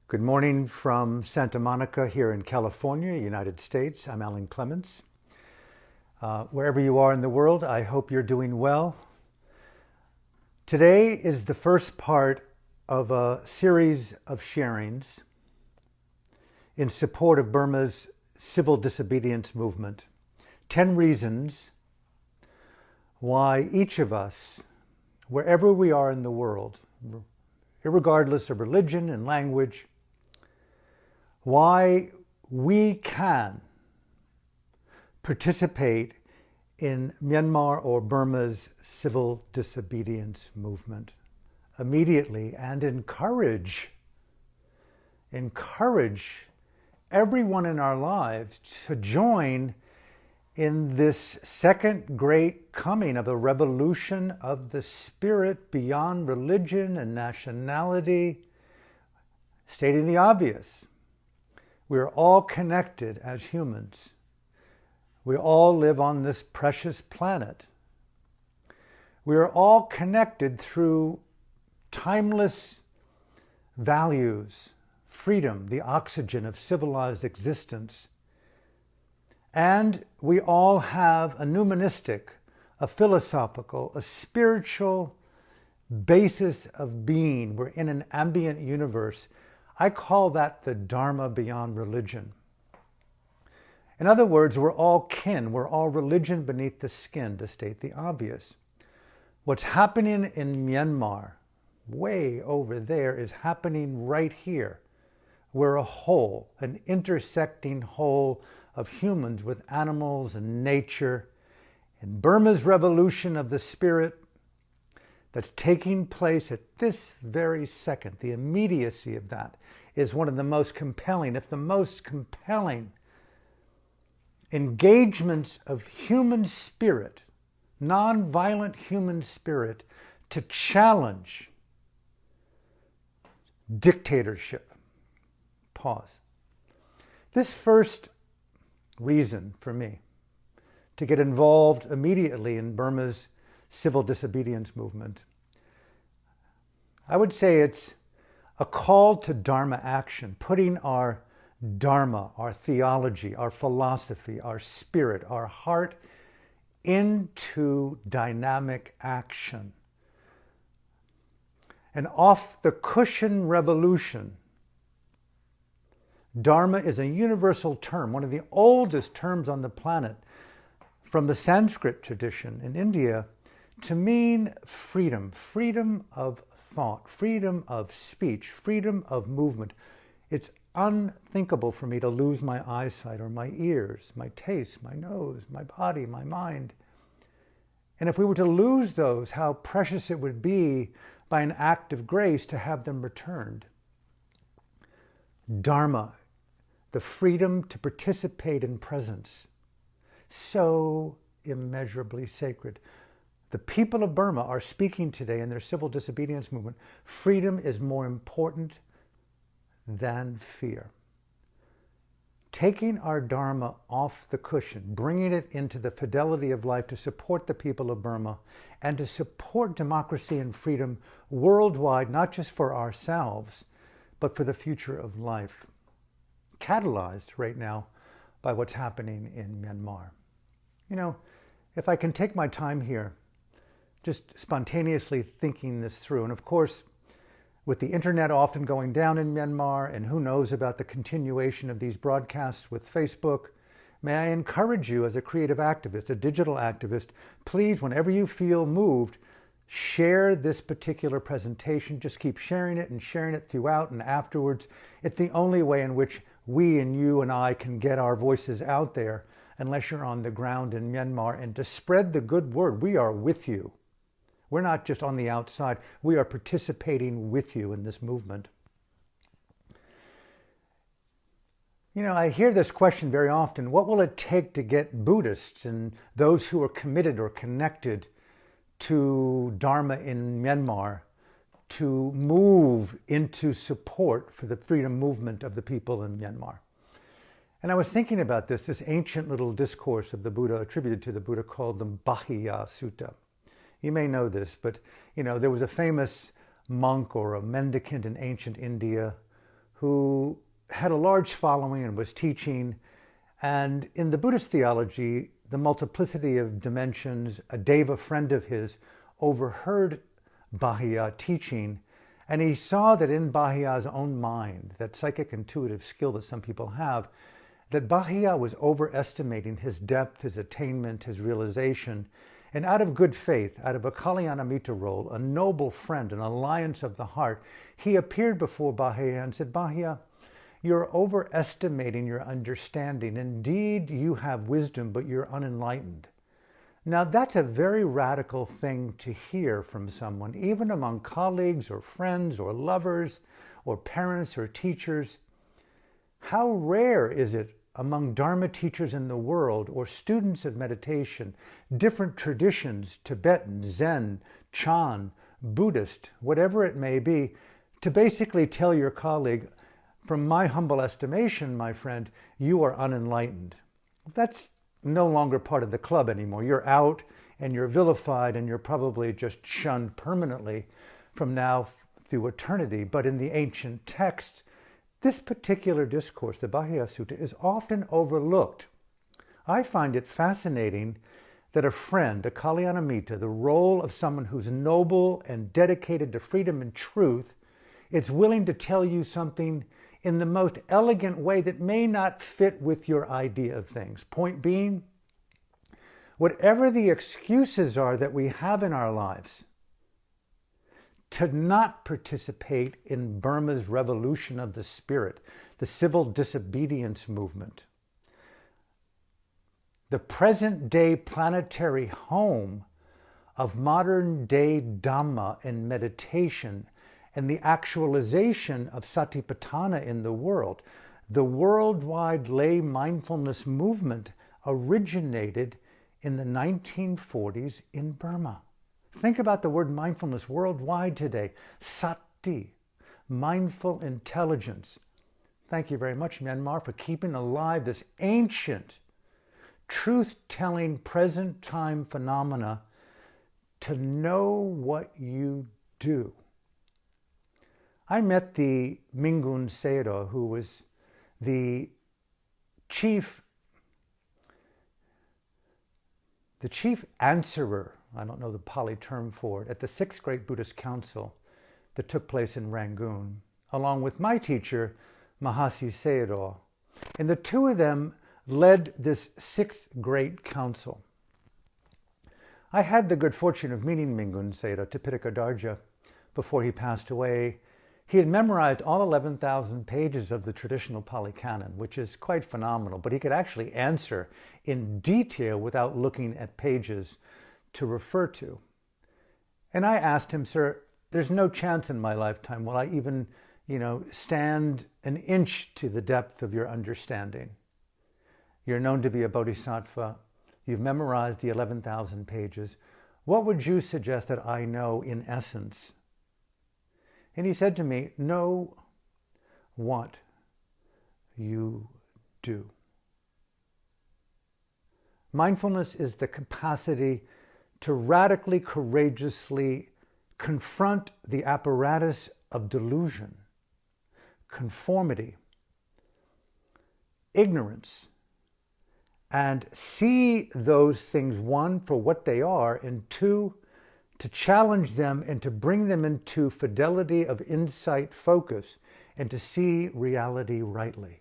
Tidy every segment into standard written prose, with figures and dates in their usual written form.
Good morning from Santa Monica here in California, United States. I'm Alan Clements. Wherever you are in the world, I hope you're doing well. Today is the first part of a series of sharings in support of Burma's civil disobedience movement. 10 reasons why each of us, wherever we are in the world, irregardless of religion and language, why we can participate in Myanmar or Burma's civil disobedience movement immediately and encourage everyone in our lives to join in this second great coming of a revolution of the spirit beyond religion and nationality. Stating the obvious, we're all connected as humans. We all live on this precious planet. We are all connected through timeless values, freedom, the oxygen of civilized existence. And we all have a numismatic, a philosophical, a spiritual basis of being. We're in an ambient universe. I call that the Dharma beyond religion. In other words, we're all kin. We're all religion beneath the skin, to state the obvious. What's happening in Myanmar, way over there, is happening right here. We're a whole, an intersecting whole of humans with animals and nature. And Burma's revolution of the spirit that's taking place at this very second, the immediacy of that is one of the most compelling, if the most compelling, engagements of human spirit, non-violent human spirit, to challenge dictatorship. Pause. This first reason for me to get involved immediately in Burma's civil disobedience movement, I would say it's a call to Dharma action, putting our Dharma, our theology, our philosophy, our spirit, our heart into dynamic action. An off-the-cushion revolution. Dharma is a universal term, one of the oldest terms on the planet, from the Sanskrit tradition in India, to mean freedom, freedom of thought, freedom of speech, freedom of movement. It's unthinkable for me to lose my eyesight or my ears, my taste, my nose, my body, my mind. And if we were to lose those, how precious it would be by an act of grace to have them returned. Dharma, the freedom to participate in presence, so immeasurably sacred. The people of Burma are speaking today in their civil disobedience movement. Freedom is more important than fear. Taking our Dharma off the cushion, bringing it into the fidelity of life to support the people of Burma and to support democracy and freedom worldwide, not just for ourselves, but for the future of life. Catalyzed right now by what's happening in Myanmar. You know, if I can take my time here, just spontaneously thinking this through, and of course, with the internet often going down in Myanmar, and who knows about the continuation of these broadcasts with Facebook, may I encourage you as a creative activist, a digital activist, please, whenever you feel moved, share this particular presentation. Just keep sharing it and sharing it throughout and afterwards. It's the only way in which we and you and I can get our voices out there, unless you're on the ground in Myanmar, and to spread the good word. We are with you. We're not just on the outside. We are participating with you in this movement. You know, I hear this question very often. What will it take to get Buddhists and those who are committed or connected to Dharma in Myanmar to move into support for the freedom movement of the people in Myanmar? And I was thinking about this ancient little discourse of the Buddha, attributed to the Buddha, called the Bahiya Sutta. You may know this, but there was a famous monk or a mendicant in ancient India who had a large following and was teaching. And in the Buddhist theology, the multiplicity of dimensions, a Deva friend of his overheard Bahia teaching, and he saw that in Bahia's own mind, that psychic intuitive skill that some people have, that Bahia was overestimating his depth, his attainment, his realization. And out of good faith, out of a Kalyanamitta role, a noble friend, an alliance of the heart, he appeared before Bahia and said, Bahia, you're overestimating your understanding. Indeed, you have wisdom, but you're unenlightened. Now, that's a very radical thing to hear from someone, even among colleagues or friends or lovers or parents or teachers. How rare is it among Dharma teachers in the world or students of meditation, different traditions, Tibetan, Zen, Chan, Buddhist, whatever it may be, to basically tell your colleague, from my humble estimation, my friend, you are unenlightened. That's no longer part of the club anymore. You're out and you're vilified and you're probably just shunned permanently from now through eternity. But in the ancient texts, this particular discourse, the Bahia Sutta, is often overlooked. I find it fascinating that a friend, a Kalyanamitta, the role of someone who's noble and dedicated to freedom and truth, is willing to tell you something in the most elegant way that may not fit with your idea of things. Point being, whatever the excuses are that we have in our lives to not participate in Burma's revolution of the spirit, the civil disobedience movement, the present day planetary home of modern day Dhamma and meditation and the actualization of Satipatthana in the world. The worldwide lay mindfulness movement originated in the 1940s in Burma. Think about the word mindfulness worldwide today. Sati, mindful intelligence. Thank you very much, Myanmar, for keeping alive this ancient, truth-telling, present-time phenomena to know what you do. I met the Mingun Sayadaw, who was the chief answerer, I don't know the Pali term for it, at the Sixth Great Buddhist Council that took place in Rangoon, along with my teacher, Mahasi Sayadaw. And the two of them led this Sixth Great Council. I had the good fortune of meeting Mingun Sayadaw, Tipitaka Darja, before he passed away. He had memorized all 11,000 pages of the traditional Pali Canon, which is quite phenomenal, but he could actually answer in detail without looking at pages to refer to. And I asked him, sir, there's no chance in my lifetime will I even, stand an inch to the depth of your understanding. You're known to be a bodhisattva. You've memorized the 11,000 pages. What would you suggest that I know in essence? And he said to me, know what you do. Mindfulness is the capacity to radically, courageously confront the apparatus of delusion, conformity, ignorance, and see those things, one, for what they are, and two, to challenge them and to bring them into fidelity of insight, focus, and to see reality rightly.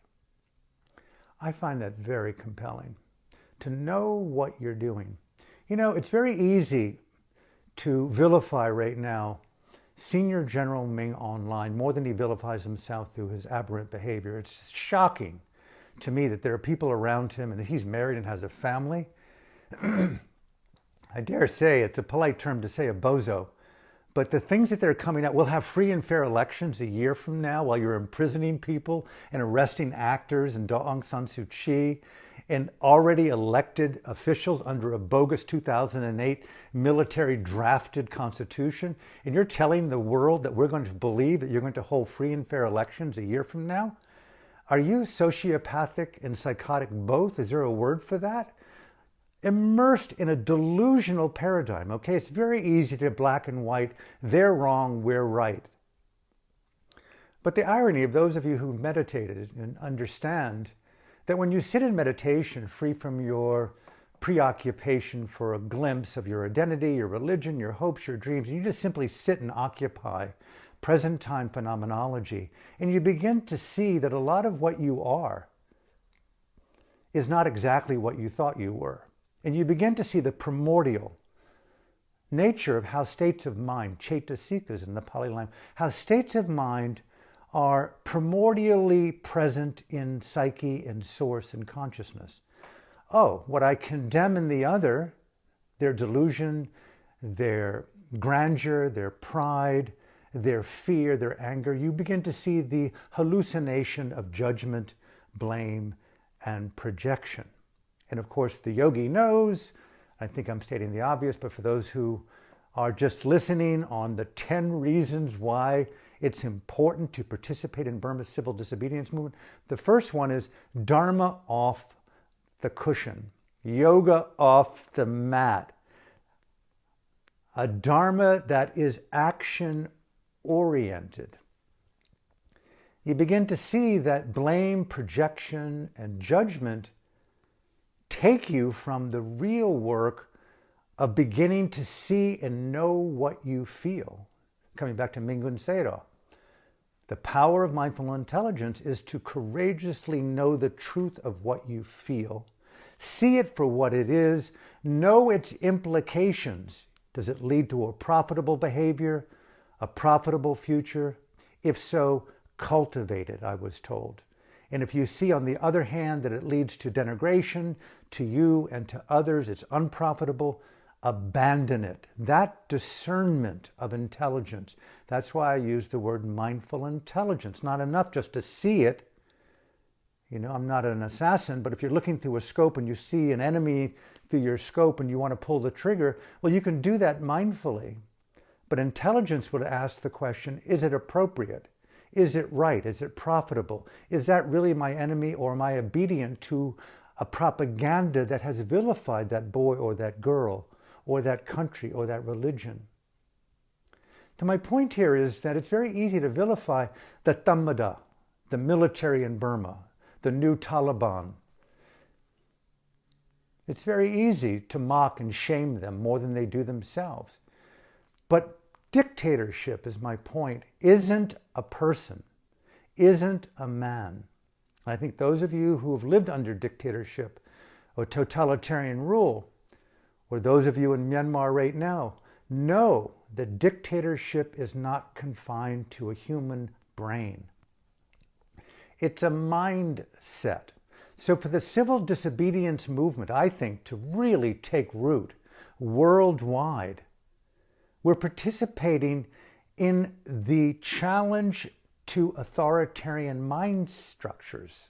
I find that very compelling, to know what you're doing. It's very easy to vilify right now Senior General Ming online more than he vilifies himself through his aberrant behavior. It's shocking to me that there are people around him and that he's married and has a family. I dare say, it's a polite term to say a bozo, but the things that they're coming out, we'll have free and fair elections a year from now while you're imprisoning people and arresting actors and Aung San Suu Kyi and already elected officials under a bogus 2008 military drafted constitution. And you're telling the world that we're going to believe that you're going to hold free and fair elections a year from now? Are you sociopathic and psychotic both? Is there a word for that? Immersed in a delusional paradigm, okay? It's very easy to black and white, they're wrong, we're right. But the irony of those of you who meditated and understand that when you sit in meditation, free from your preoccupation for a glimpse of your identity, your religion, your hopes, your dreams, and you just simply sit and occupy present time phenomenology, and you begin to see that a lot of what you are is not exactly what you thought you were. And you begin to see the primordial nature of how states of mind, cetasikas in the Pali language, how states of mind are primordially present in psyche and source and consciousness. Oh, what I condemn in the other, their delusion, their grandeur, their pride, their fear, their anger, you begin to see the hallucination of judgment, blame, and projection. And of course, the yogi knows, I think I'm stating the obvious, but for those who are just listening on the 10 reasons why it's important to participate in Burma's civil disobedience movement, the first one is Dharma off the cushion, yoga off the mat, a Dharma that is action-oriented. You begin to see that blame, projection, and judgment take you from the real work of beginning to see and know what you feel. Coming back to Mingun Sayadaw, the power of mindful intelligence is to courageously know the truth of what you feel, see it for what it is, know its implications. Does it lead to a profitable behavior, a profitable future? If so, cultivate it, I was told. And if you see, on the other hand, that it leads to denigration to you and to others, it's unprofitable, abandon it. That discernment of intelligence. That's why I use the word mindful intelligence. Not enough just to see it. You know, I'm not an assassin, but if you're looking through a scope and you see an enemy through your scope and you want to pull the trigger, well, you can do that mindfully. But intelligence would ask the question, is it appropriate? Is it right? Is it profitable? Is that really my enemy, or am I obedient to a propaganda that has vilified that boy or that girl or that country or that religion? So my point here is that it's very easy to vilify the Thamada, the military in Burma, the new Taliban. It's very easy to mock and shame them more than they do themselves. But dictatorship, is my point, isn't a person, isn't a man. And I think those of you who have lived under dictatorship or totalitarian rule, or those of you in Myanmar right now, know that dictatorship is not confined to a human brain. It's a mindset. So for the civil disobedience movement, I think, to really take root worldwide, we're participating in the challenge to authoritarian mind structures.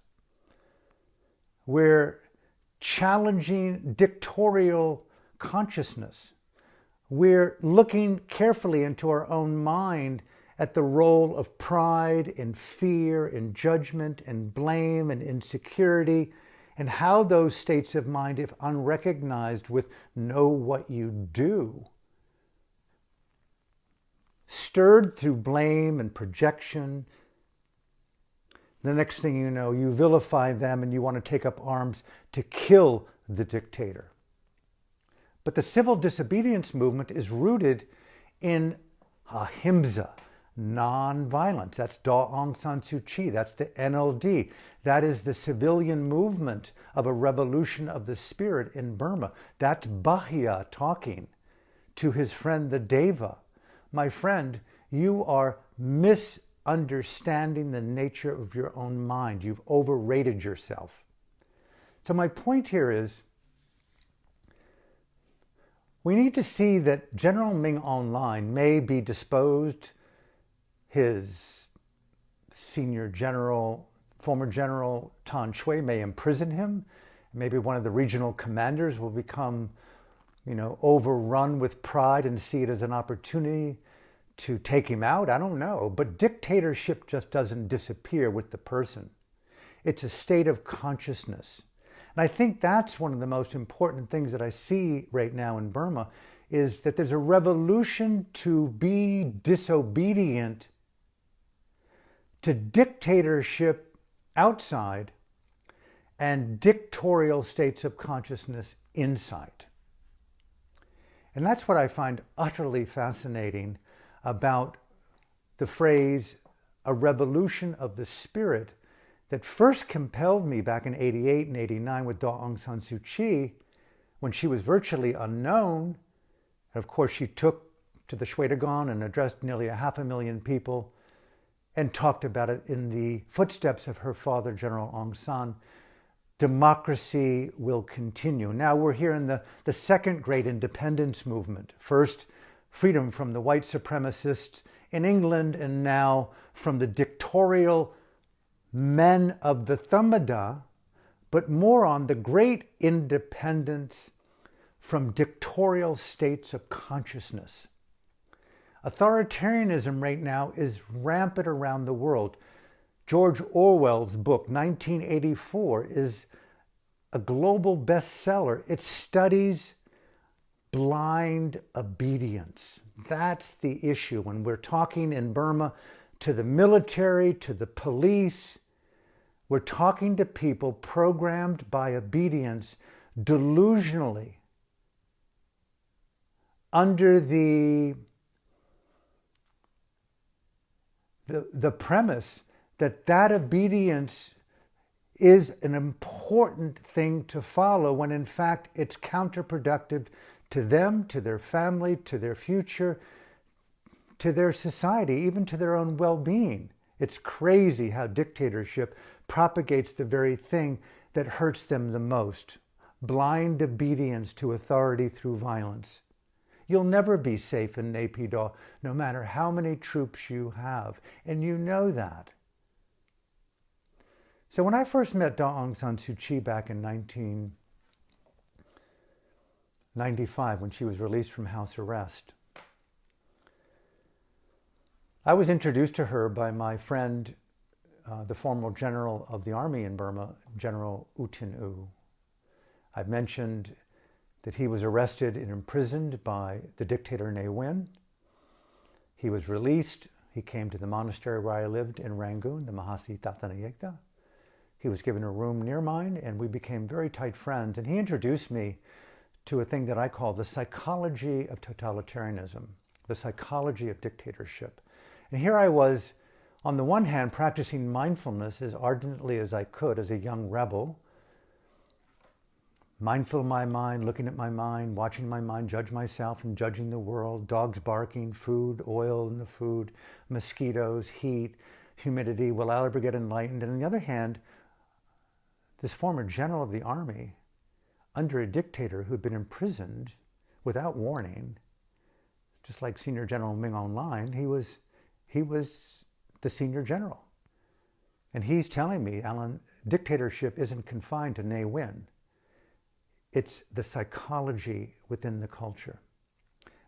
We're challenging dictatorial consciousness. We're looking carefully into our own mind at the role of pride and fear and judgment and blame and insecurity, and how those states of mind, if unrecognized with know what you do, stirred through blame and projection, the next thing you know, you vilify them and you want to take up arms to kill the dictator. But the civil disobedience movement is rooted in ahimsa, non-violence. That's Daw Aung San Suu Kyi. That's the NLD. That is the civilian movement of a revolution of the spirit in Burma. That's Bahia talking to his friend the Deva. My friend, you are misunderstanding the nature of your own mind. You've overrated yourself. So my point here is, we need to see that General Ming Online may be disposed, his senior general, former General Tan Shui may imprison him. Maybe one of the regional commanders will become, overrun with pride and see it as an opportunity to take him out. I don't know. But dictatorship just doesn't disappear with the person. It's a state of consciousness. And I think that's one of the most important things that I see right now in Burma, is that there's a revolution to be disobedient to dictatorship outside and dictatorial states of consciousness inside. And that's what I find utterly fascinating about the phrase, a revolution of the spirit, that first compelled me back in 88 and 89 with Daw Aung San Suu Kyi, when she was virtually unknown. And of course, she took to the Shwedagon and addressed nearly 500,000 people and talked about it in the footsteps of her father, General Aung San. Democracy will continue. Now we're here in the second great independence movement. First, freedom from the white supremacists in England, and now from the dictatorial men of the Thamada, but more on the great independence from dictatorial states of consciousness. Authoritarianism right now is rampant around the world. George Orwell's book, 1984, is a global bestseller. It studies blind obedience. That's the issue. When we're talking in Burma to the military, to the police, we're talking to people programmed by obedience delusionally under the premise that obedience is an important thing to follow, when in fact it's counterproductive to them, to their family, to their future, to their society, even to their own well-being. It's crazy how dictatorship propagates the very thing that hurts them the most: blind obedience to authority through violence. You'll never be safe in Naypyidaw, no matter how many troops you have, and you know that. So when I first met Daw Aung San Suu Kyi back in 1995, when she was released from house arrest, I was introduced to her by my friend, the former general of the army in Burma, General U Tin Oo. I've mentioned that he was arrested and imprisoned by the dictator Ne Win. He was released. He came to the monastery where I lived in Rangoon, the Mahasi Thatanayekta. He was given a room near mine, and we became very tight friends. And he introduced me to a thing that I call the psychology of totalitarianism, the psychology of dictatorship. And here I was, on the one hand, practicing mindfulness as ardently as I could as a young rebel, mindful of my mind, looking at my mind, watching my mind judge myself and judging the world, dogs barking, food, oil in the food, mosquitoes, heat, humidity. Will I ever get enlightened? And on the other hand, this former general of the army, under a dictator who'd been imprisoned without warning, just like Senior General Ming Aung Hlaing, he was the senior general. And he's telling me, Alan, dictatorship isn't confined to Ne Win. It's the psychology within the culture.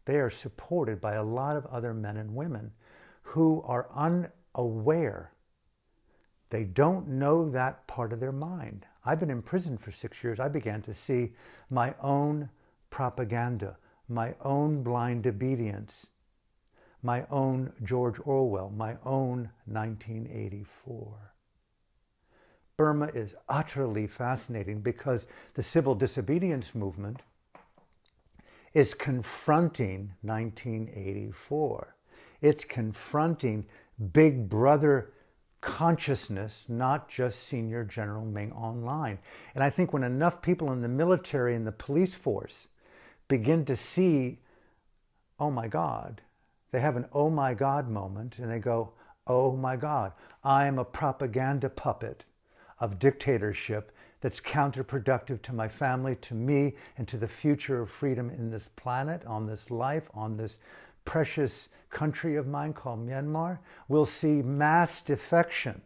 They are supported by a lot of other men and women who are unaware. They don't know that part of their mind. I've been in prison for 6 years. I began to see my own propaganda, my own blind obedience, my own George Orwell, my own 1984. Burma is utterly fascinating because the civil disobedience movement is confronting 1984. It's confronting Big Brother consciousness, not just Senior General Ming Aung Hlaing. And I think when enough people in the military and the police force begin to see, oh my God, they have an oh my God moment, and they go, oh my God, I am a propaganda puppet of dictatorship that's counterproductive to my family, to me, and to the future of freedom in this planet, on this life, on this precious country of mine called Myanmar. We'll see mass defection.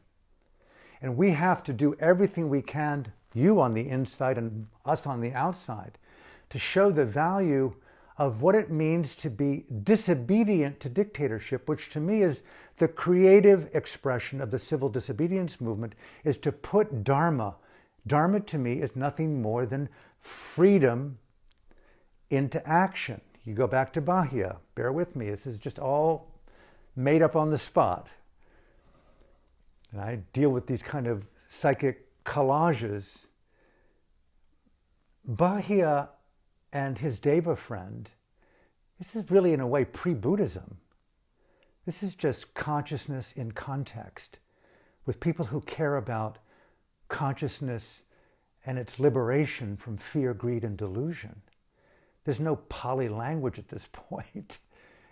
And we have to do everything we can, you on the inside and us on the outside, to show the value of what it means to be disobedient to dictatorship, which to me is the creative expression of the civil disobedience movement, is to put Dharma. Dharma to me is nothing more than freedom into action. You go back to Bahia, bear with me, this is just all made up on the spot. and I deal with these kind of psychic collages, Bahia and his Deva friend, this is really in a way pre-Buddhism. This is just consciousness in context with people who care about consciousness and its liberation from fear, greed, and delusion. There's no Pali language at this point.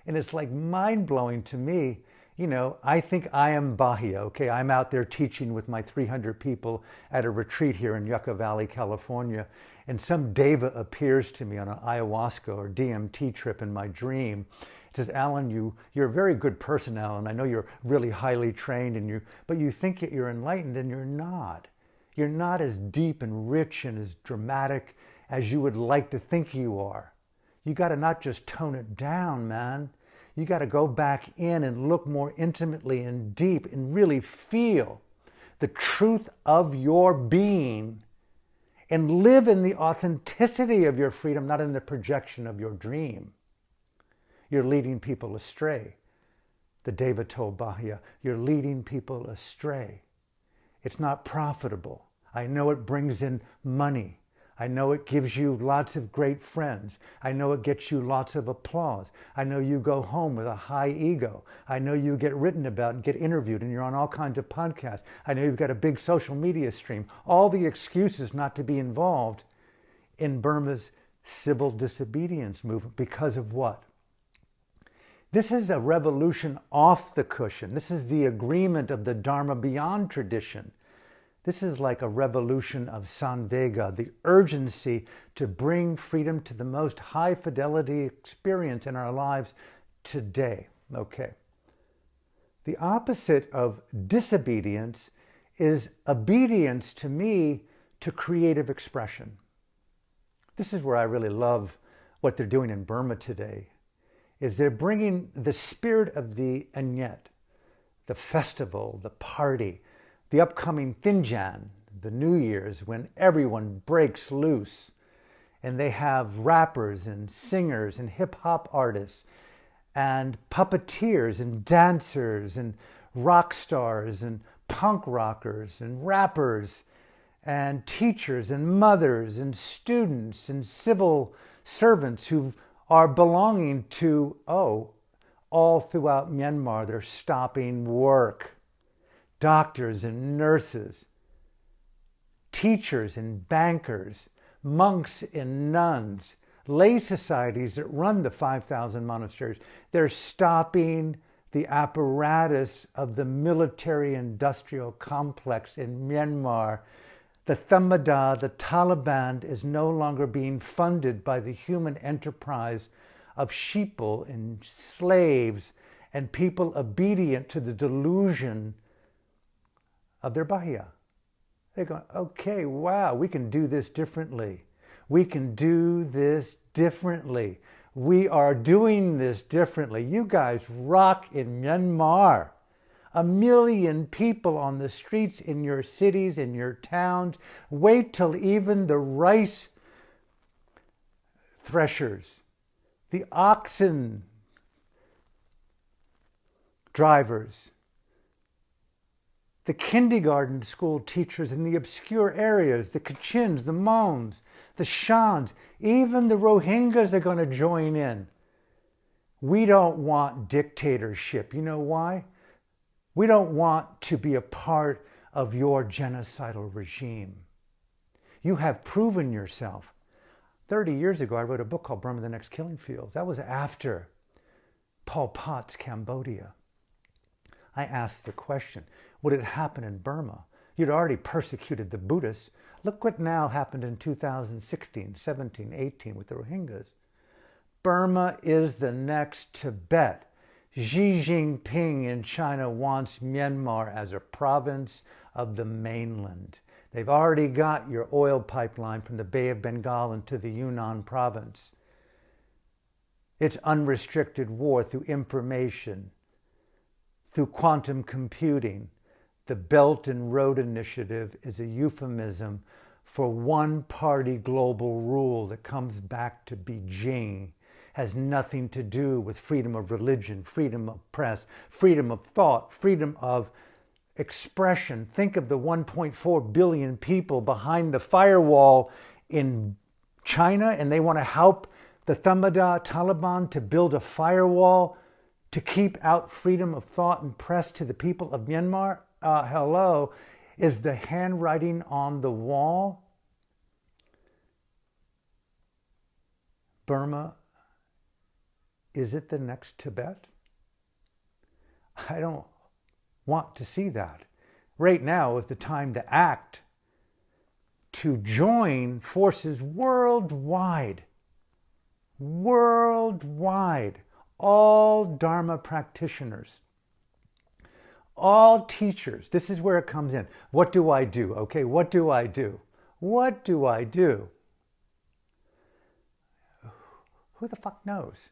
And it's like mind-blowing to me. You know, I think I am Bahia, okay? I'm out there teaching with my 300 people at a retreat here in Yucca Valley, California, and some Deva appears to me on an ayahuasca or DMT trip in my dream. It says, Alan, you're a very good person, Alan. I know you're really highly trained, but you think that you're enlightened, and you're not. You're not as deep and rich and as dramatic as you would like to think you are. You got to not just tone it down, man. You got to go back in and look more intimately and deep and really feel the truth of your being and live in the authenticity of your freedom, not in the projection of your dream. You're leading people astray. The Deva told Bahia, you're leading people astray. It's not profitable. I know it brings in money. I know it gives you lots of great friends. I know it gets you lots of applause. I know you go home with a high ego. I know you get written about and get interviewed and you're on all kinds of podcasts. I know you've got a big social media stream. All the excuses not to be involved in Burma's civil disobedience movement. Because of what? This is a revolution off the cushion. This is the agreement of the Dharma beyond tradition. This is like a revolution of Sanvega, the urgency to bring freedom to the most high fidelity experience in our lives today. Okay. The opposite of disobedience is obedience, to me, to creative expression. This is where I really love what they're doing in Burma today, is they're bringing the spirit of the Anyet, the festival, the party, the upcoming Thinjan, the New Year's, when everyone breaks loose. And they have rappers and singers and hip-hop artists and puppeteers and dancers and rock stars and punk rockers and rappers and teachers and mothers and students and civil servants who are belonging to, all throughout Myanmar, they're stopping work. Doctors and nurses, teachers and bankers, monks and nuns, lay societies that run the 5,000 monasteries. They're stopping the apparatus of the military-industrial complex in Myanmar. The Thamada, the Taliban, is no longer being funded by the human enterprise of sheeple and slaves and people obedient to the delusion of their Bahia. They're going, okay, wow, we can do this differently. We can do this differently. We are doing this differently. You guys rock in Myanmar. 1 million people on the streets in your cities, in your towns. Wait till even the rice threshers, the oxen drivers, the kindergarten school teachers in the obscure areas, the Kachins, the Mons, the Shans, even the Rohingyas are going to join in. We don't want dictatorship. You know why? We don't want to be a part of your genocidal regime. You have proven yourself. 30 years ago, I wrote a book called Burma, the Next Killing Fields. That was after Pol Pot's Cambodia. I asked the question, would it happen in Burma? You'd already persecuted the Buddhists. Look what now happened in 2016, 17, 18 with the Rohingyas. Burma is the next Tibet. Xi Jinping in China wants Myanmar as a province of the mainland. They've already got your oil pipeline from the Bay of Bengal into the Yunnan province. It's unrestricted war through information, through quantum computing. The Belt and Road Initiative is a euphemism for one-party global rule that comes back to Beijing. Has nothing to do with freedom of religion, freedom of press, freedom of thought, freedom of expression. Think of the 1.4 billion people behind the firewall in China, and they want to help the Taliban to build a firewall to keep out freedom of thought and press to the people of Myanmar. Hello, is the handwriting on the wall? Burma, is it the next Tibet? I don't want to see that. Right now is the time to act, to join forces worldwide, all Dharma practitioners, all teachers. This is where it comes in. What do I do? Okay, what do I do? What do I do? Who the fuck knows?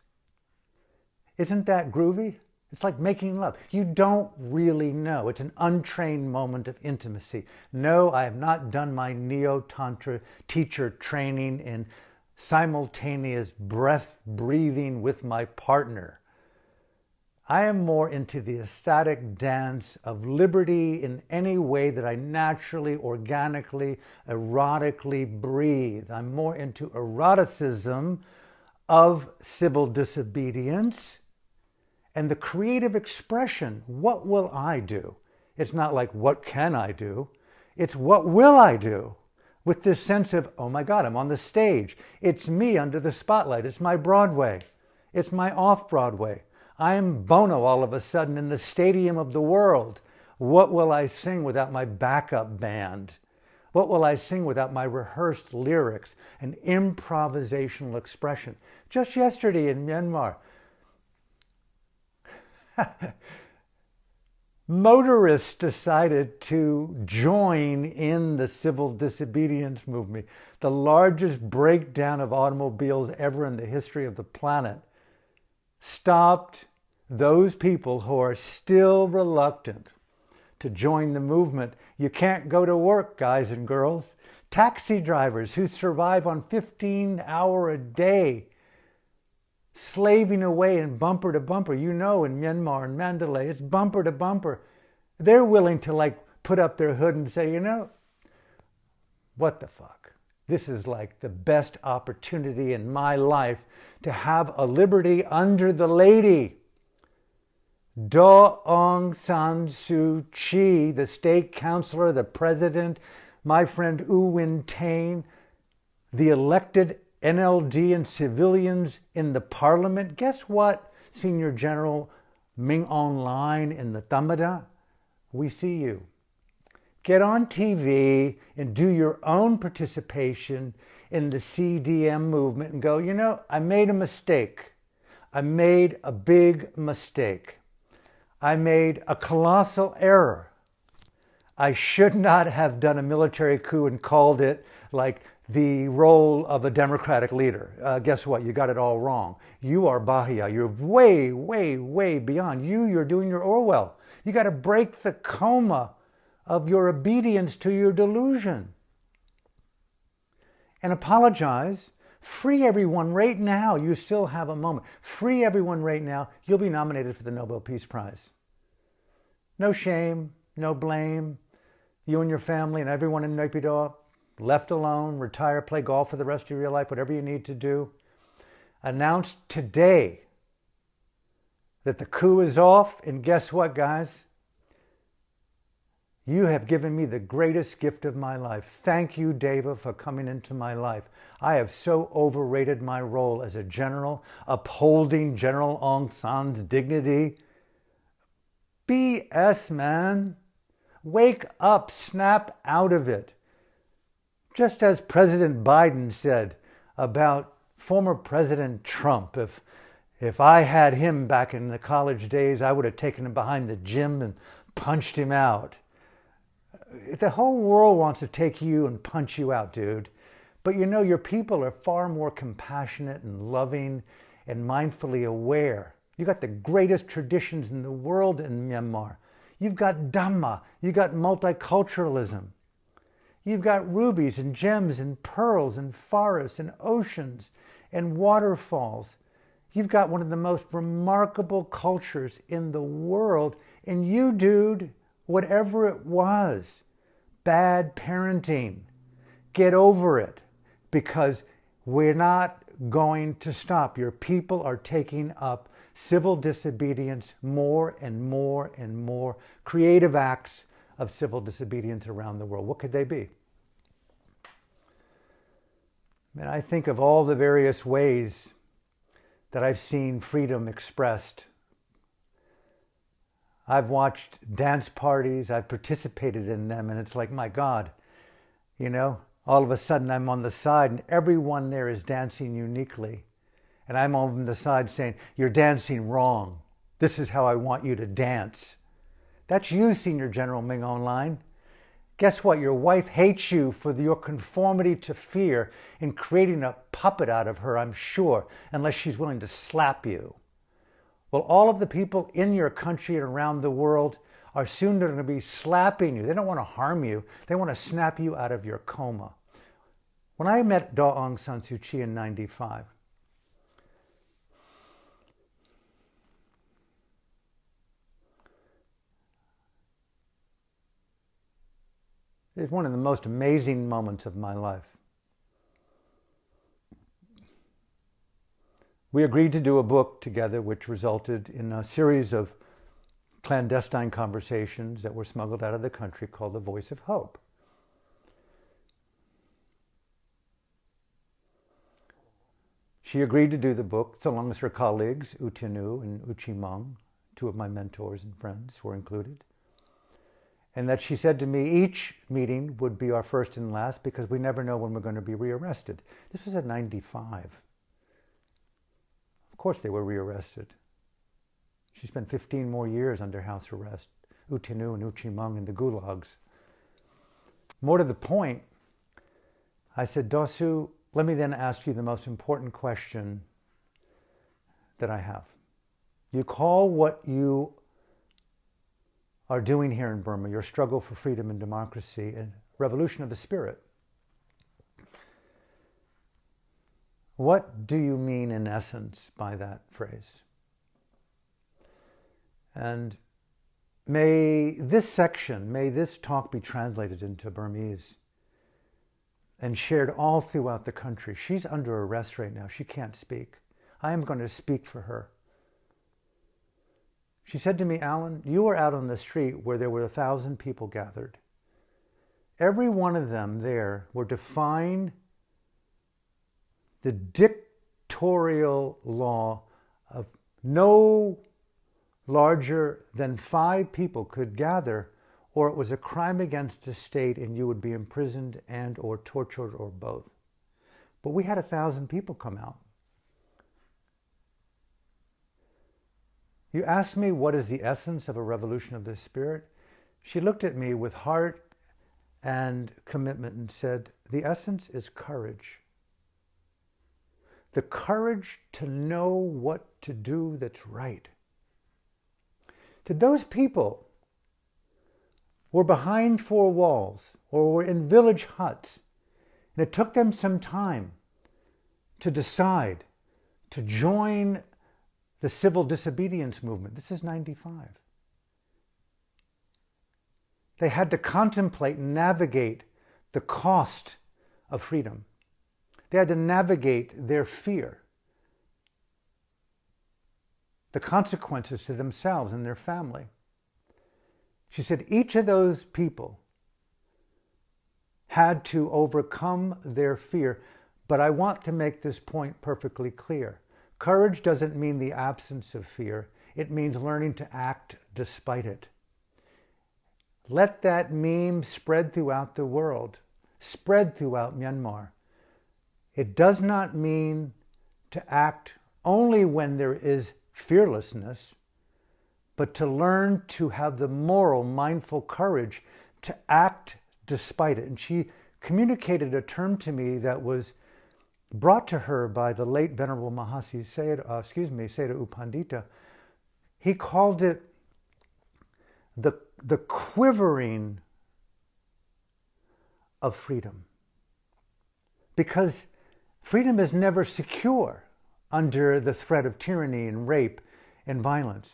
Isn't that groovy? It's like making love. You don't really know. It's an untrained moment of intimacy. No, I have not done my Neo-Tantra teacher training in simultaneous breath breathing with my partner. I am more into the ecstatic dance of liberty in any way that I naturally, organically, erotically breathe. I'm more into eroticism of civil disobedience and the creative expression. What will I do? It's not like, what can I do? It's what will I do? With this sense of, oh my God, I'm on the stage. It's me under the spotlight. It's my Broadway. It's my off-Broadway. I am Bono all of a sudden in the stadium of the world. What will I sing without my backup band? What will I sing without my rehearsed lyrics and improvisational expression? Just yesterday in Myanmar, motorists decided to join in the civil disobedience movement, the largest breakdown of automobiles ever in the history of the planet. Stopped those people who are still reluctant to join the movement. You can't go to work, guys and girls. Taxi drivers who survive on 15-hour a day, slaving away in bumper to bumper. You know, in Myanmar and Mandalay, it's bumper to bumper. They're willing to put up their hood and say, you know, what the fuck? This is like the best opportunity in my life to have a liberty under the lady. Aung San Suu Kyi, the state counselor, the president, my friend U Win Tain, the elected NLD and civilians in the parliament. Guess what, Senior General Ming Aung Hlaing in the Thamada? We see you. Get on TV and do your own participation in the CDM movement and go, you know, I made a mistake. I made a big mistake. I made a colossal error. I should not have done a military coup and called it like the role of a democratic leader. Guess what? You got it all wrong. You are Bahia. You're way, way, way beyond. You're doing your Orwell. You got to break the coma of your obedience to your delusion. And apologize. Free everyone right now. You still have a moment. Free everyone right now. You'll be nominated for the Nobel Peace Prize. No shame, no blame. You and your family and everyone in Naypyidaw, left alone, retire, play golf for the rest of your life, whatever you need to do. Announce today that the coup is off. And guess what, guys? You have given me the greatest gift of my life. Thank you, Deva, for coming into my life. I have so overrated my role as a general, upholding General Aung San's dignity. BS, man. Wake up, snap out of it. Just as President Biden said about former President Trump, if I had him back in the college days, I would have taken him behind the gym and punched him out. The whole world wants to take you and punch you out, dude. But you know, your people are far more compassionate and loving and mindfully aware. You got the greatest traditions in the world in Myanmar. You've got Dharma. You've got multiculturalism. You've got rubies and gems and pearls and forests and oceans and waterfalls. You've got one of the most remarkable cultures in the world. And you, dude, whatever it was, bad parenting, get over it, because we're not going to stop. Your people are taking up civil disobedience more and more and more, creative acts of civil disobedience around the world. What could they be? And I think of all the various ways that I've seen freedom expressed. I've watched dance parties, I've participated in them, and it's like, my God, all of a sudden I'm on the side and everyone there is dancing uniquely. And I'm on the side saying, you're dancing wrong. This is how I want you to dance. That's you, Senior General Ming Online. Guess what? Your wife hates you for your conformity to fear in creating a puppet out of her, I'm sure, unless she's willing to slap you. Well, all of the people in your country and around the world are soon going to be slapping you. They don't want to harm you. They want to snap you out of your coma. When I met Daw Aung San Suu Kyi in 95, it's one of the most amazing moments of my life. We agreed to do a book together, which resulted in a series of clandestine conversations that were smuggled out of the country called The Voice of Hope. She agreed to do the book, so long as her colleagues, U Tinu and U Chi Mong, two of my mentors and friends, were included. And that she said to me, each meeting would be our first and last because we never know when we're going to be rearrested. This was in 95. Of course they were rearrested. She spent 15 more years under house arrest, U Tinu and U Chi Mong in the gulags. More to the point, I said, Dosu, let me then ask you the most important question that I have. You call what you are doing here in Burma, your struggle for freedom and democracy, a revolution of the spirit. What do you mean in essence by that phrase? And may this talk be translated into Burmese and shared all throughout the country. She's under arrest right now. She can't speak. I am going to speak for her. She said to me, Alan, you were out on the street where there were 1,000 people gathered. Every one of them there were defying the dictatorial law of no larger than 5 people could gather, or it was a crime against the state and you would be imprisoned and or tortured or both. But we had 1,000 people come out. You asked me what is the essence of a revolution of the spirit? She looked at me with heart and commitment and said, the essence is courage. The courage to know what to do that's right. To those people were behind 4 walls or were in village huts, and it took them some time to decide to join the civil disobedience movement. This is 95. They had to contemplate and navigate the cost of freedom. They had to navigate their fear, the consequences to themselves and their family. She said each of those people had to overcome their fear, but I want to make this point perfectly clear. Courage doesn't mean the absence of fear. It means learning to act despite it. Let that meme spread throughout the world, spread throughout Myanmar. It does not mean to act only when there is fearlessness, but to learn to have the moral, mindful courage to act despite it. And she communicated a term to me that was brought to her by the late Venerable Mahasi Sayadaw U Pandita. He called it the quivering of freedom. Because freedom is never secure under the threat of tyranny and rape and violence.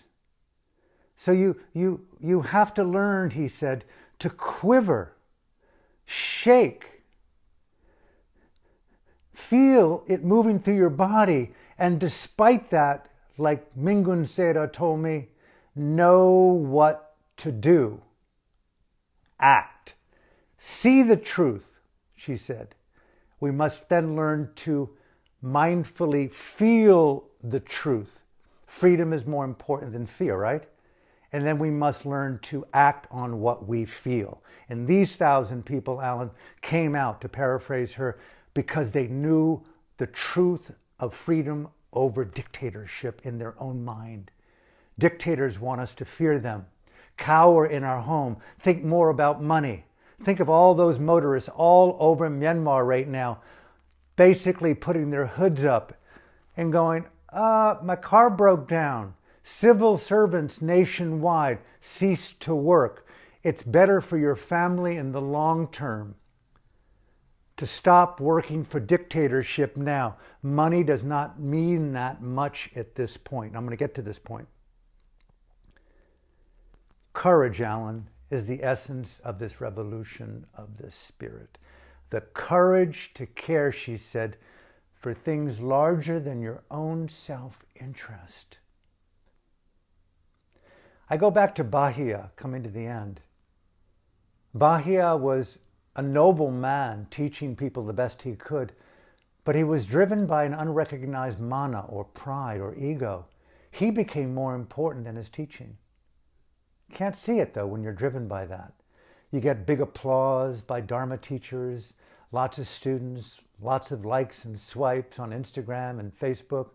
So you have to learn, he said, to quiver, shake, feel it moving through your body. And despite that, like Mingun Seda told me, know what to do. Act. See the truth, she said. We must then learn to mindfully feel the truth. Freedom is more important than fear, right? And then we must learn to act on what we feel. And these 1,000 people, Alan, came out, to paraphrase her, because they knew the truth of freedom over dictatorship in their own mind. Dictators want us to fear them, cower in our home, think more about money. Think of all those motorists all over Myanmar right now, basically putting their hoods up and going, my car broke down. Civil servants nationwide cease to work. It's better for your family in the long term to stop working for dictatorship now. Money does not mean that much at this point. I'm going to get to this point. Courage, Alan, is the essence of this revolution of the spirit. The courage to care, she said, for things larger than your own self-interest. I go back to Bahia, coming to the end. Bahia was a noble man teaching people the best he could, but he was driven by an unrecognized mana or pride or ego. He became more important than his teaching. Can't see it though when you're driven by that. You get big applause by Dharma teachers, lots of students, lots of likes and swipes on Instagram and Facebook.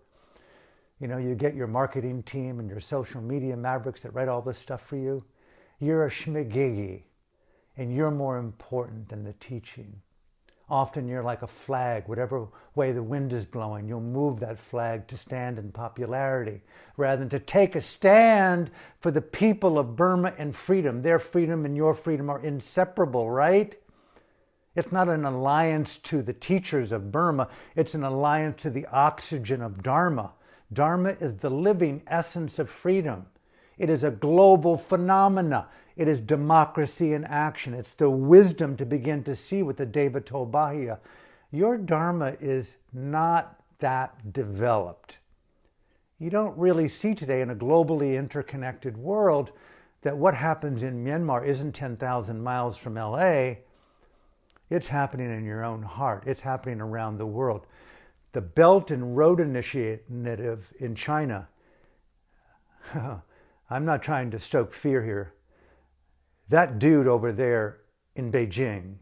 You know, you get your marketing team and your social media mavericks that write all this stuff for you. You're a shmigigi, and you're more important than the teaching. Often you're like a flag. Whatever way the wind is blowing, you'll move that flag to stand in popularity, rather than to take a stand for the people of Burma and freedom. Their freedom and your freedom are inseparable, right? It's not an alliance to the teachers of Burma. It's an alliance to the oxygen of Dharma. Dharma is the living essence of freedom. It is a global phenomena. It is democracy in action. It's the wisdom to begin to see what the Deva told Bahia. Your Dharma is not that developed. You don't really see today in a globally interconnected world that what happens in Myanmar isn't 10,000 miles from LA. It's happening in your own heart. It's happening around the world. The Belt and Road Initiative in China, I'm not trying to stoke fear here. That dude over there in Beijing,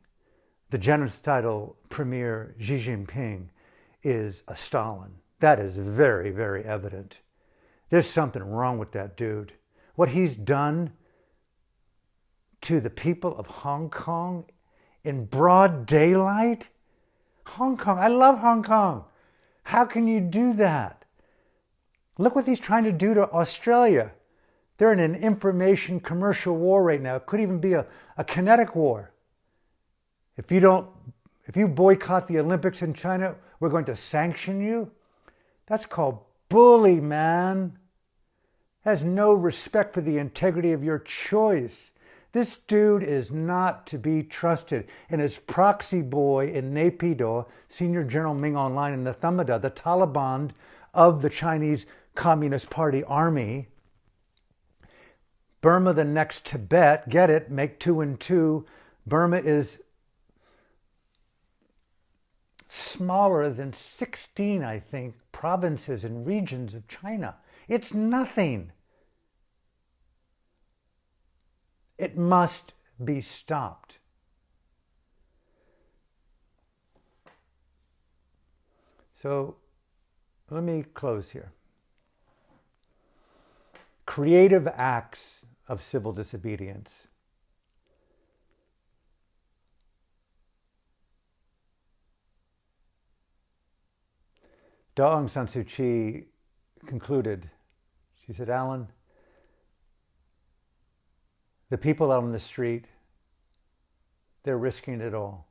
the genocidal premier Xi Jinping, is a Stalin. That is very, very evident. There's something wrong with that dude. What he's done to the people of Hong Kong in broad daylight? Hong Kong, I love Hong Kong. How can you do that? Look what he's trying to do to Australia. They're in an information commercial war right now. It could even be a kinetic war. If you boycott the Olympics in China, we're going to sanction you. That's called bully, man. Has no respect for the integrity of your choice. This dude is not to be trusted. And his proxy boy in Naypyidaw, Senior General Ming Online in the Thamada, the Taliban of the Chinese Communist Party army. Burma, the next Tibet, get it, make 2 and 2. Burma is smaller than 16, I think, provinces and regions of China. It's nothing. It must be stopped. So let me close here. Creative acts of civil disobedience. Aung San Suu Kyi concluded, she said, Alan, the people out on the street, they're risking it all.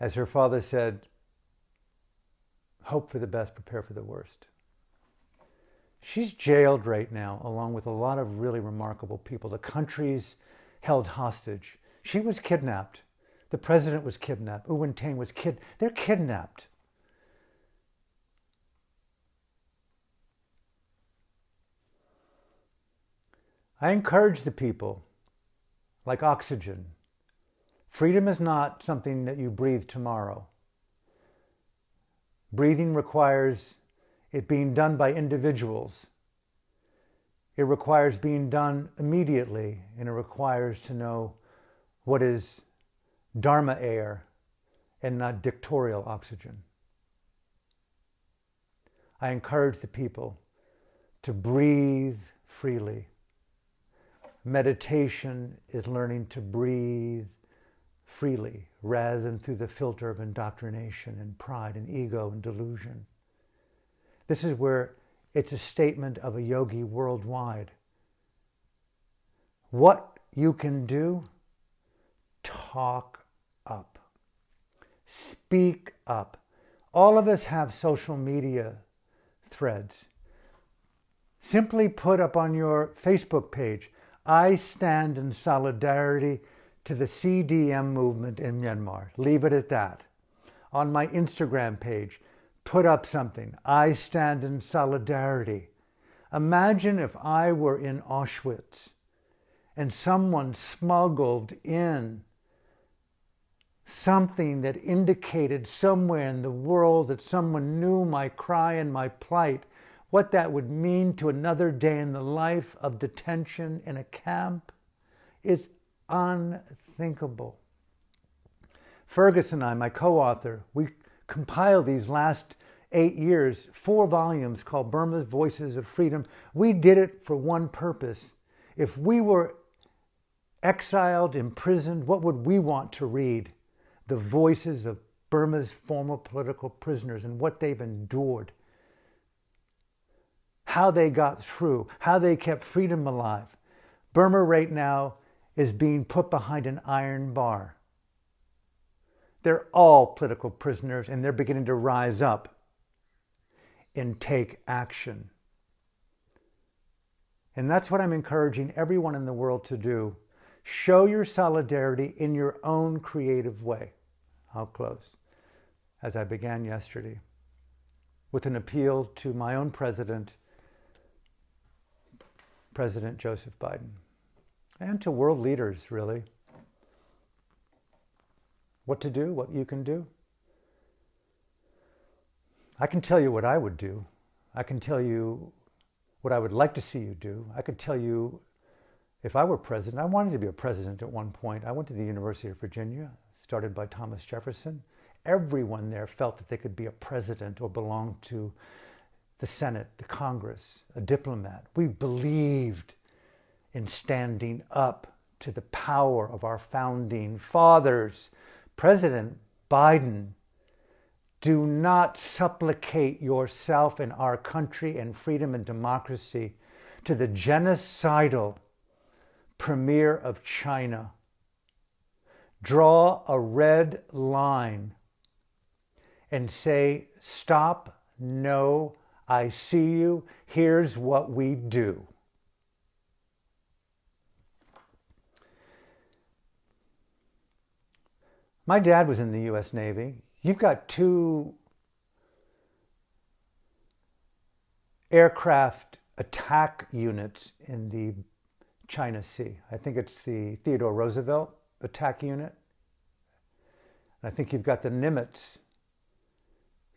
As her father said, hope for the best, prepare for the worst. She's jailed right now, along with a lot of really remarkable people. The country's held hostage. She was kidnapped. The president was kidnapped. U Tang was They're kidnapped. I encourage the people, like oxygen. Freedom is not something that you breathe tomorrow. Breathing requires it being done by individuals. It requires being done immediately, and it requires to know what is Dharma air and not dictatorial oxygen. I encourage the people to breathe freely. Meditation is learning to breathe freely rather than through the filter of indoctrination and pride and ego and delusion. This is where it's a statement of a yogi worldwide. What you can do, talk up. Speak up. All of us have social media threads. Simply put up on your Facebook page, I stand in solidarity to the CDM movement in Myanmar. Leave it at that. On my Instagram page, put up something. I stand in solidarity. Imagine if I were in Auschwitz and someone smuggled in something that indicated somewhere in the world that someone knew my cry and my plight, what that would mean to another day in the life of detention in a camp is unthinkable. Fergus and I, my co-author, we compiled these last 8 years, 4 volumes called Burma's Voices of Freedom. We did it for one purpose. If we were exiled, imprisoned, what would we want to read? The voices of Burma's former political prisoners and what they've endured. How they got through, how they kept freedom alive. Burma right now is being put behind an iron bar. They're all political prisoners, and they're beginning to rise up and take action. And that's what I'm encouraging everyone in the world to do. Show your solidarity in your own creative way. I'll close, as I began yesterday, with an appeal to my own president, President Joseph Biden, and to world leaders, really. What to do, what you can do. I can tell you what I would do. I can tell you what I would like to see you do. I could tell you if I were president. I wanted to be a president at one point. I went to the University of Virginia, started by Thomas Jefferson. Everyone there felt that they could be a president or belong to the Senate, the Congress, a diplomat. We believed in standing up to the power of our founding fathers. President Biden, do not supplicate yourself and our country and freedom and democracy to the genocidal premier of China. Draw a red line and say, stop, no, I see you, here's what we do. My dad was in the U.S. Navy. You've got 2 aircraft attack units in the China Sea. I think it's the Theodore Roosevelt attack unit. I think you've got the Nimitz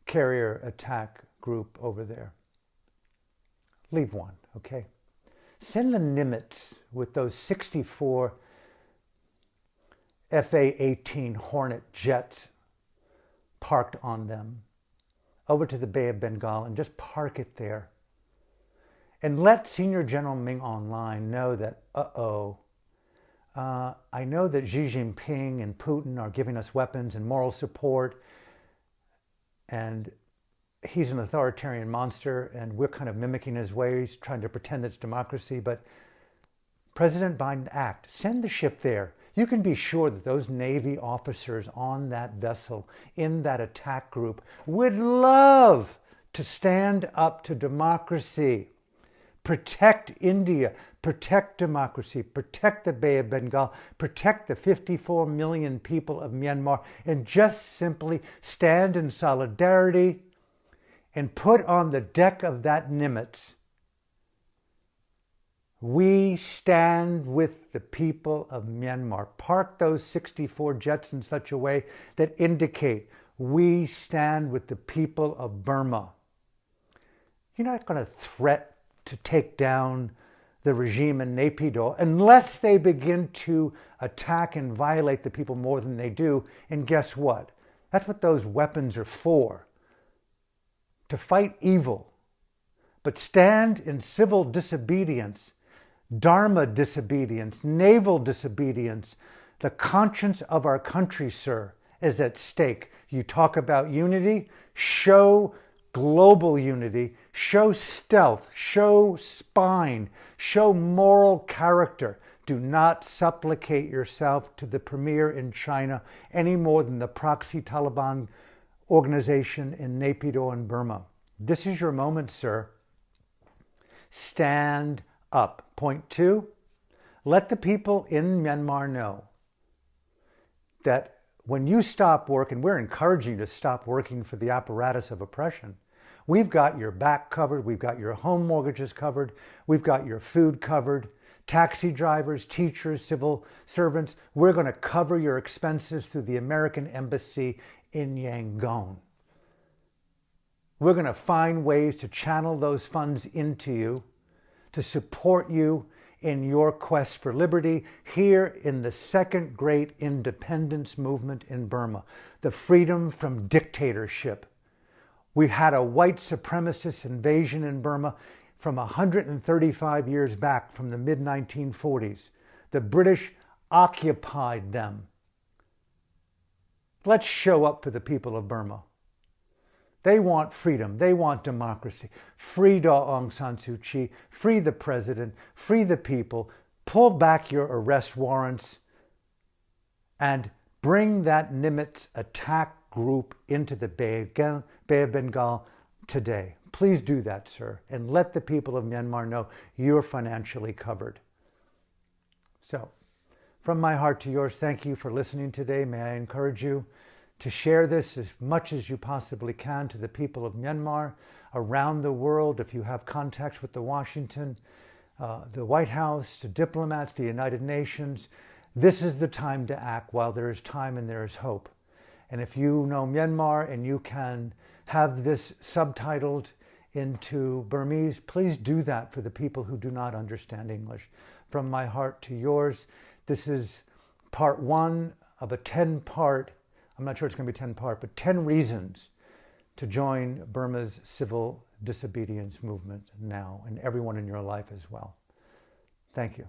carrier attack group over there. Leave one, okay? Send the Nimitz with those 64 FA-18 Hornet jets parked on them over to the Bay of Bengal and just park it there. And let Senior General Ming Online know that, I know that Xi Jinping and Putin are giving us weapons and moral support, and he's an authoritarian monster, and we're kind of mimicking his ways, trying to pretend it's democracy. But President Biden, act. Send the ship there. You can be sure that those Navy officers on that vessel, in that attack group, would love to stand up to democracy. Protect India, protect democracy, protect the Bay of Bengal, protect the 54 million people of Myanmar, and just simply stand in solidarity and put on the deck of that Nimitz, we stand with the people of Myanmar. Park those 64 jets in such a way that indicate we stand with the people of Burma. You're not going to threaten to take down the regime in Naypyidaw unless they begin to attack and violate the people more than they do. And guess what? That's what those weapons are for. To fight evil. But stand in civil disobedience, Dharma disobedience, naval disobedience. The conscience of our country, sir, is at stake. You talk about unity, show global unity, show stealth, show spine, show moral character. Do not supplicate yourself to the premier in China any more than the proxy Taliban organization in Naypyidaw and Burma. This is your moment, sir. Stand up. Point 2, let the people in Myanmar know that when you stop work, and we're encouraging you to stop working for the apparatus of oppression, we've got your back covered, we've got your home mortgages covered, we've got your food covered, taxi drivers, teachers, civil servants, we're going to cover your expenses through the American Embassy in Yangon. We're going to find ways to channel those funds into you, to support you in your quest for liberty here in the second great independence movement in Burma, the freedom from dictatorship. We had a white supremacist invasion in Burma from 135 years back, from the mid-1940s. The British occupied them. Let's show up for the people of Burma. They want freedom. They want democracy. Free Aung San Suu Kyi. Free the president. Free the people. Pull back your arrest warrants and bring that Nimitz attack group into the Bay of Bengal today. Please do that, sir, and let the people of Myanmar know you're financially covered. So, from my heart to yours, thank you for listening today. May I encourage you to share this as much as you possibly can to the people of Myanmar, around the world. If you have contacts with the White House, to diplomats, the United Nations, this is the time to act while there is time and there is hope. And if you know Myanmar and you can have this subtitled into Burmese, please do that for the people who do not understand English. From my heart to yours, this is part 1 of a 10-part, I'm not sure it's going to be 10-part, but 10 reasons to join Burma's civil disobedience movement now, and everyone in your life as well. Thank you.